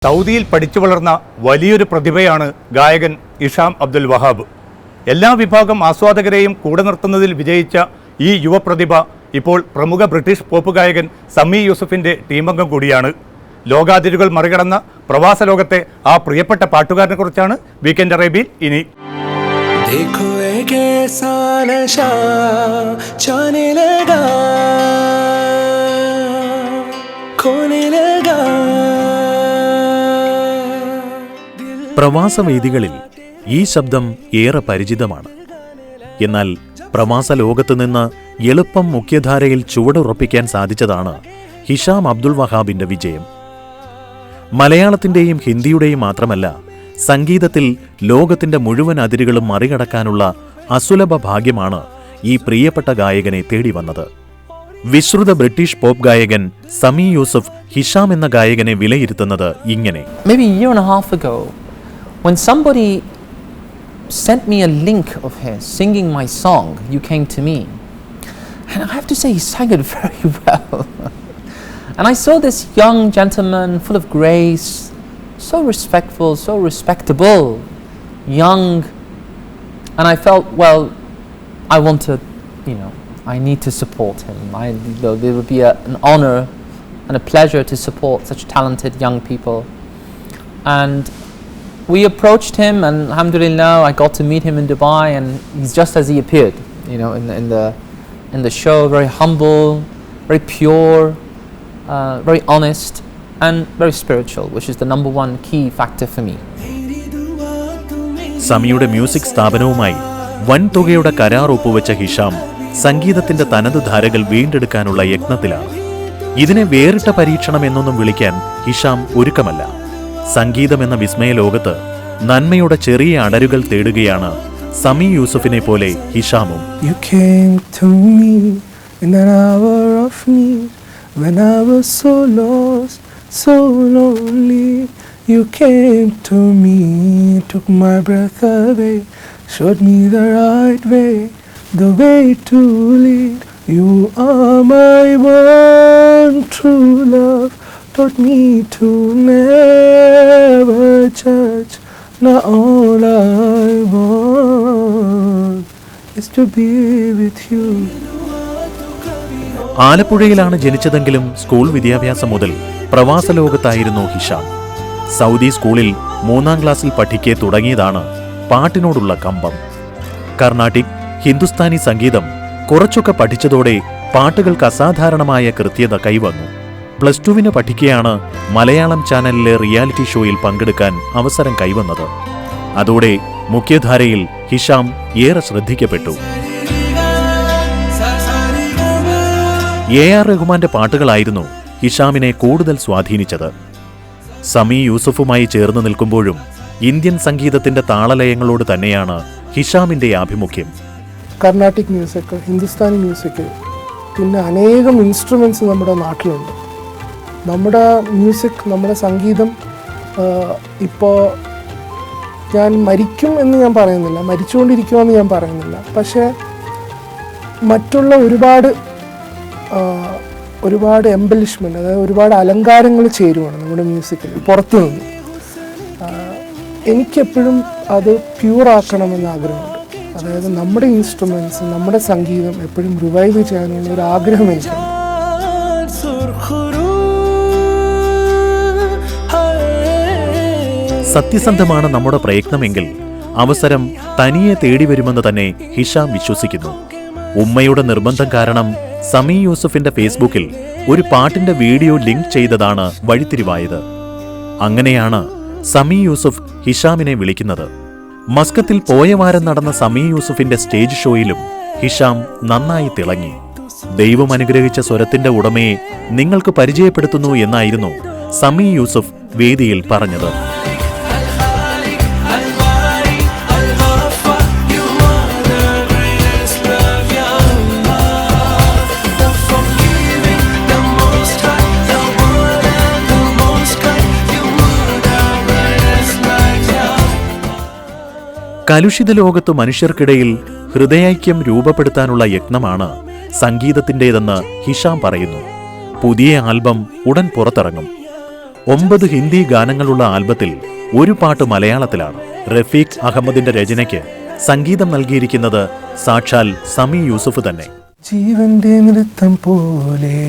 സൗദിയിൽ പഠിച്ചു വളർന്ന വലിയൊരു പ്രതിഭയാണ് ഗായകൻ ഹിഷാം അബ്ദുൽ വഹാബ്. എല്ലാ വിഭാഗം ആസ്വാദകരെയും കൂടെ നിർത്തുന്നതിൽ വിജയിച്ച ഈ യുവപ്രതിഭ ഇപ്പോൾ പ്രമുഖ ബ്രിട്ടീഷ് പോപ്പ് ഗായകൻ സമി യൂസഫിൻ്റെ ടീമംഗം കൂടിയാണ്. ലോകാതിരുകൾ മറികടന്ന പ്രവാസ ലോകത്തെ ആ പ്രിയപ്പെട്ട പാട്ടുകാരനെ കുറിച്ചാണ് വീക്കെൻഡ് അറേബ്യയിൽ ഇനി. പ്രവാസവേദികളിൽ ഈ ശബ്ദം ഏറെ പരിചിതമാണ്. എന്നാൽ പ്രവാസ ലോകത്ത് നിന്ന് എളുപ്പം മുഖ്യധാരയിൽ ചുവടുറപ്പിക്കാൻ സാധിച്ചതാണ് ഹിഷാം അബ്ദുൽ വഹാബിന്റെ വിജയം. മലയാളത്തിന്റെയും ഹിന്ദിയുടെയും മാത്രമല്ല, സംഗീതത്തിൽ ലോകത്തിന്റെ മുഴുവൻ അതിരുകളും മറികടക്കാനുള്ള അസുലഭ ഭാഗ്യമാണ് ഈ പ്രിയപ്പെട്ട ഗായകനെ തേടി വന്നത്. വിശ്രുത ബ്രിട്ടീഷ് പോപ്പ് ഗായകൻ സമി യൂസഫ് ഹിഷാം എന്ന ഗായകനെ വിലയിരുത്തുന്നത് ഇങ്ങനെ: When somebody sent me a link of his singing my song, You Came to Me, and I have to say he sang it very well. And I saw this young gentleman full of grace, so respectful, so respectable, young, and I felt, well, I want to, I need to support him. It would be an honor and a pleasure to support such talented young people. And we approached him, and alhamdulillah, I got to meet him in Dubai, and he's just as he appeared, in the show. Very humble, very pure, very honest, and very spiritual, which is the number one key factor for me. സമിയുടെ music സ്ഥാപനവുമായി വൻതുകയുടെ കരാർ ഒപ്പുവെച്ച Hisham സംഗീതത്തിന്റെ തനത് ധാരകൾ വീണ്ടെടുക്കാനുള്ള യത്നത്തിലാണ്. ഇതിനെ വേറിട്ട പരീക്ഷണം എന്നൊന്നും വിളിക്കാൻ ഹിഷാം ഒരുക്കമല്ല. സംഗീതം എന്ന വിസ്മയ ലോകത്ത് നന്മയുടെ ചെറിയ അടരുകൾ തേടുകയാണ് സമി യൂസഫിനെ പോലെ ഹിഷാമും. You came to me in an hour of need when I was so lost, so lonely. You came to me, took my breath away, showed me the right way, the way to lead. You are my one true love, taught me to never judge. Now all I want is to be with you. ആലപ്പുഴയിലാണ് ജനിച്ചതെങ്കിലും school വിദ്യാഭ്യാസം മുതൽ പ്രവാസ ലോകത്തായിരുന്നു Hisham. Saudi സ്കൂളിൽ 3-ാം ക്ലാസ്സിൽ പഠിക്കെ തുടങ്ങിയതാണ് പാട്ടിനോടുള്ള കമ്പം. കർണാട്ടിക്, ഹിന്ദുസ്ഥാനി സംഗീതം കുറച്ചൊക്കെ പഠിച്ചതോടെ പാട്ടുകൾക്ക് അസാധാരണമായ കൃത്യത കൈവന്നു. +2 പഠിക്കെയാണ് മലയാളം ചാനലിലെ റിയാലിറ്റി ഷോയിൽ പങ്കെടുക്കാൻ അവസരം കൈവന്നത്. അതോടെ മുഖ്യധാരയിൽ ഹിഷാം ഏറെ ശ്രദ്ധിക്കപ്പെട്ടു. AR റഹ്മാന്റെ പാട്ടുകളായിരുന്നു ഹിഷാമിനെ കൂടുതൽ സ്വാധീനിച്ചത്. സമി യൂസഫുമായി ചേർന്ന് നിൽക്കുമ്പോഴും ഇന്ത്യൻ സംഗീതത്തിന്റെ താളലയങ്ങളോട് തന്നെയാണ് ഹിഷാമിന്റെ ആഭിമുഖ്യം. കർണാട്ടിക് മ്യൂസിക്, ഹിന്ദുസ്ഥാനി മ്യൂസിക്, പിന്നെ അനേകം ഇൻസ്ട്രുമെൻറ്റ്സ് നമ്മുടെ നാട്ടിലുണ്ട്. നമ്മുടെ മ്യൂസിക്, നമ്മുടെ സംഗീതം ഇപ്പോൾ ഞാൻ മരിക്കും എന്ന് ഞാൻ പറയുന്നില്ല, മരിച്ചുകൊണ്ടിരിക്കുമെന്ന് ഞാൻ പറയുന്നില്ല. പക്ഷേ മറ്റുള്ള ഒരുപാട് എംബലിഷ്മെൻറ്റ്, അതായത് ഒരുപാട് അലങ്കാരങ്ങൾ ചേരുവാണ് നമ്മുടെ മ്യൂസിക്കിൽ പുറത്തു നിന്ന്. എനിക്കെപ്പോഴും അത് പ്യൂറാക്കണമെന്ന് ആഗ്രഹമുണ്ട്. അതായത് നമ്മുടെ ഇൻസ്ട്രുമെൻറ്റ്സ്, നമ്മുടെ സംഗീതം എപ്പോഴും റിവൈവ് ചെയ്യാനുള്ള ഒരു ആഗ്രഹം എനിക്കുണ്ട്. സത്യസന്ധമാണ് നമ്മുടെ പ്രയത്നമെങ്കിൽ അവസരം തനിയെ തേടിവരുമെന്ന് തന്നെ ഹിഷാം വിശ്വസിക്കുന്നു. ഉമ്മയുടെ നിർബന്ധം കാരണം സമി യൂസഫിന്റെ ഫേസ്ബുക്കിൽ ഒരു പാട്ടിന്റെ വീഡിയോ ലിങ്ക് ചെയ്തതാണ് വഴിത്തിരിവായത്. അങ്ങനെയാണ് സമി യൂസഫ് ഹിഷാമിനെ വിളിക്കുന്നത്. മസ്കത്തിൽ പോയ വാരം നടന്ന സമി യൂസഫിന്റെ സ്റ്റേജ് ഷോയിലും ഹിഷാം നന്നായി തിളങ്ങി. ദൈവം അനുഗ്രഹിച്ച സ്വരത്തിന്റെ ഉടമയെ നിങ്ങൾക്ക് പരിചയപ്പെടുത്തുന്നു എന്നായിരുന്നു സമി യൂസഫ് വേദിയിൽ പറഞ്ഞത്. കലുഷിത ലോകത്ത് മനുഷ്യർക്കിടയിൽ ഹൃദയൈക്യം രൂപപ്പെടുത്താനുള്ള യത്നമാണ് സംഗീതത്തിൻ്റെതെന്ന് ഹിഷാം പറയുന്നു. പുതിയ ആൽബം ഉടൻ പുറത്തിറങ്ങും. 9 ഹിന്ദി ഗാനങ്ങളുള്ള ആൽബത്തിൽ ഒരു പാട്ട് മലയാളത്തിലാണ്. റഫീഖ് അഹമ്മദിന്റെ രചനയ്ക്ക് സംഗീതം നൽകിയിരിക്കുന്നത് സാക്ഷാൽ സമി യൂസുഫ് തന്നെ. ജീവന്റെ നൃത്തം പോലെ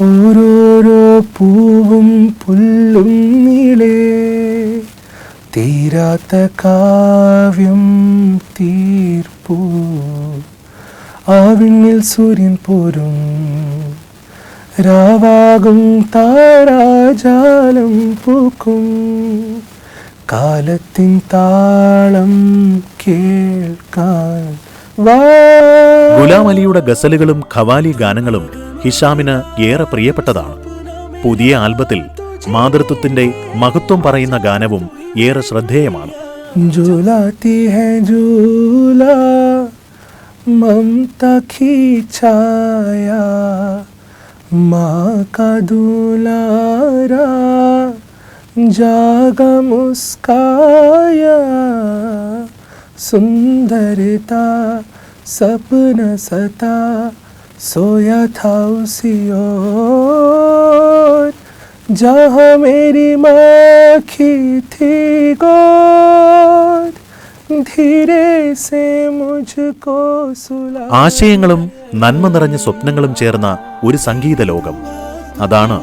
ഓരോരോ പൂവും പുല്ലും നീളേ, തീരാത്ത കാവ്യം തീർപ്പൂ, ആ വിണ്ണിൽ സൂര്യൻ പോരും, രാവാകും താരാജാലം പൂക്കും, കാലത്തിൻ താളം കേൾക്കാൻ വാ. ഗുലാം അലിയുടെ ഗസലുകളും ഖവാലി ഗാനങ്ങളും ഹിഷാമിന് ഏറെ പ്രിയപ്പെട്ടതാണ്. പുതിയ ആൽബത്തിൽ മാതൃത്വത്തിന്റെ മഹത്വം പറയുന്ന ഗാനവും ഏറെ ശ്രദ്ധേയമാണ്. झूलाती है झूला ममता की छाया, माँ का दुलारा जागा मुस्काया, सुंदरता सपना सता सोया था उसी ओर, जहाँ मेरी माँ की थी गोद, धीरे से मुझको सुला. ആശയങ്ങളും നന്മ നിറഞ്ഞ സ്വപ്നങ്ങളും ചേർന്ന ഒരു സംഗീത ലോകം. അതാണ്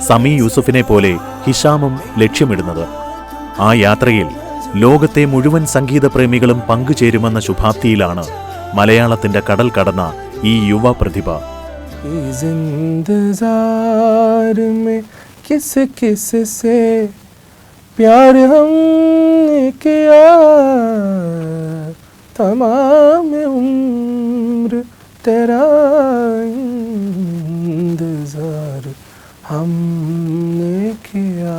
സമി യൂസുഫിനെ പോലെ ഹിഷാമും ലക്ഷ്യമിടുന്നത്. ആ യാത്രയിൽ ലോകത്തെ മുഴുവൻ സംഗീത പ്രേമികളും പങ്കുചേരുമെന്ന ശുഭാപ്തിയിലാണ് മലയാളത്തിന്റെ കടൽ കടന്ന ഈ യുവ പ്രതിഭ. इस इंतजार में किस किस से प्यार हमने किया, तमाम उम्र तेरा इंतजार हमने किया.